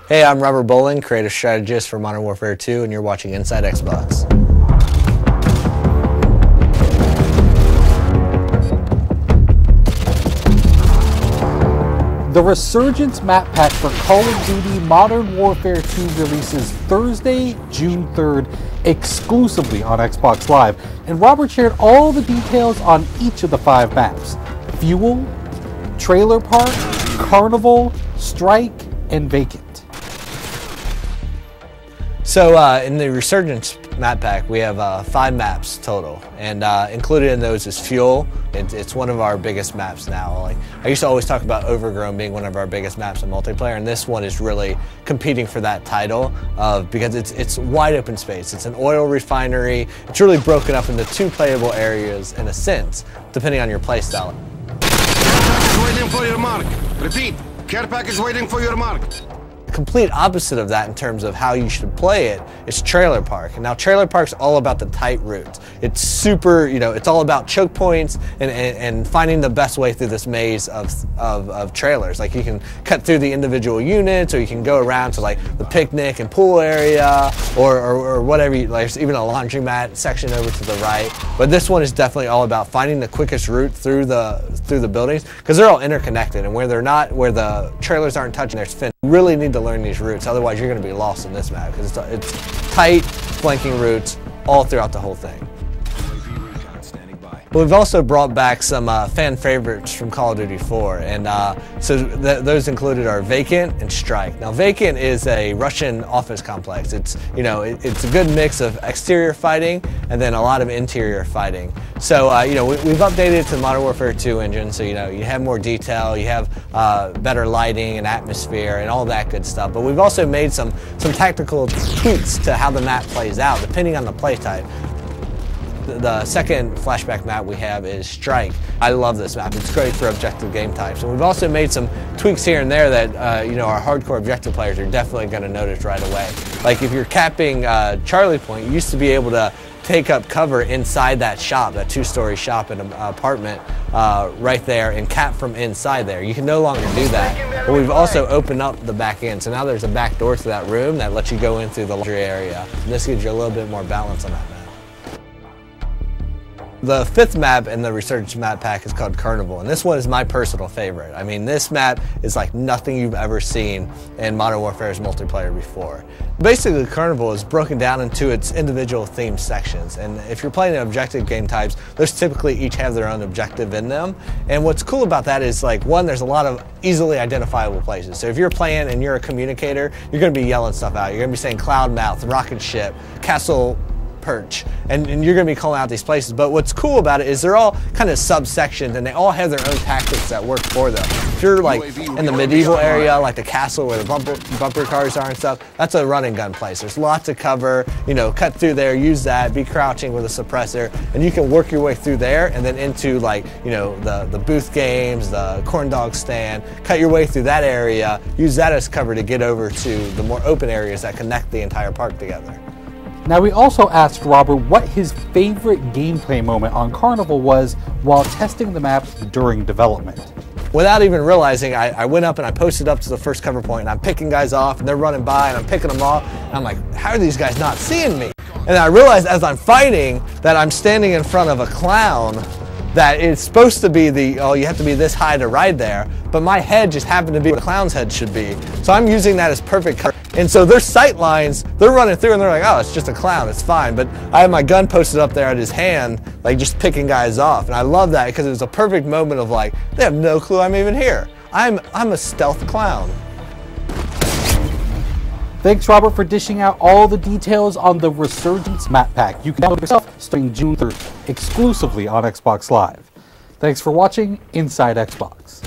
Hey, I'm Robert Bolin, creative strategist for Modern Warfare 2, and you're watching Inside Xbox. The Resurgence map pack for Call of Duty Modern Warfare 2 releases Thursday, June 3rd, exclusively on Xbox Live, and Robert shared all the details on each of the 5 maps: Fuel, Trailer Park, Carnival, Strike, and Vacant. So in the Resurgence map pack, we have 5 maps total, and included in those is Fuel. It's one of our biggest maps now. Like, I used to always talk about Overgrown being one of our biggest maps in multiplayer, and this one is really competing for that title because it's wide open space. It's an oil refinery. It's really broken up into 2 playable areas in a sense, depending on your playstyle. Care package waiting for your mark. Repeat, care package waiting for your mark. The complete opposite of that in terms of how you should play it is Trailer Park. And now Trailer Park's all about the tight routes. It's super, it's all about choke points and finding the best way through this maze of trailers. Like, you can cut through the individual units, or you can go around to like the picnic and pool area, or whatever. There's even a laundromat section over to the right. But this one is definitely all about finding the quickest route through the buildings, because they're all interconnected, and where the trailers aren't touching, there's fence. You really need to learn these routes, otherwise you're going to be lost in this map, because it's tight flanking routes all throughout the whole thing. But we've also brought back some fan favorites from Call of Duty 4, and those included are Vacant and Strike. Now, Vacant is a Russian office complex. It's a good mix of exterior fighting and then a lot of interior fighting. So we've updated it to the Modern Warfare 2 engine, so you have more detail, you have better lighting and atmosphere and all that good stuff. But we've also made some tactical tweaks to how the map plays out depending on the play type. The second flashback map we have is Strike. I love this map. It's great for objective game types. And we've also made some tweaks here and there that our hardcore objective players are definitely going to notice right away. Like, if you're capping Charlie Point, you used to be able to take up cover inside that shop, that 2-story shop in an apartment right there, and cap from inside there. You can no longer do that. But we've also opened up the back end, so now there's a back door to that room that lets you go in through the laundry area. And this gives you a little bit more balance on that map. The 5th map in the Resurgence map pack is called Carnival, and this one is my personal favorite. I mean, this map is like nothing you've ever seen in Modern Warfare's multiplayer before. Basically, Carnival is broken down into its individual themed sections, and if you're playing objective game types, those typically each have their own objective in them. And what's cool about that is, like, one, there's a lot of easily identifiable places. So if you're playing and you're a communicator, you're going to be yelling stuff out. You're going to be saying Cloud Mouth, Rocket Ship, Castle Perch, and you're going to be calling out these places. But what's cool about it is they're all kind of subsections, and they all have their own tactics that work for them. If you're like in the medieval area, like the castle where the bumper cars are and stuff, that's a run and gun place. There's lots of cover, cut through there, use that, be crouching with a suppressor, and you can work your way through there and then into, like, the booth games, the corn dog stand, cut your way through that area, use that as cover to get over to the more open areas that connect the entire park together. Now, we also asked Robert what his favorite gameplay moment on Carnival was while testing the map during development. Without even realizing, I went up and I posted up to the first cover point, and I'm picking guys off, and they're running by, and I'm picking them off, and I'm like, how are these guys not seeing me? And I realized as I'm fighting that I'm standing in front of a clown that it's supposed to be you have to be this high to ride there, but my head just happened to be where the clown's head should be. So I'm using that as perfect cover. And so their sight lines, they're running through and they're like, oh, it's just a clown, it's fine. But I have my gun posted up there at his hand, like just picking guys off. And I love that because it was a perfect moment of, like, they have no clue I'm even here. I'm a stealth clown. Thanks, Robert, for dishing out all the details on the Resurgence map pack. You can download it yourself starting June 3rd, exclusively on Xbox Live. Thanks for watching Inside Xbox.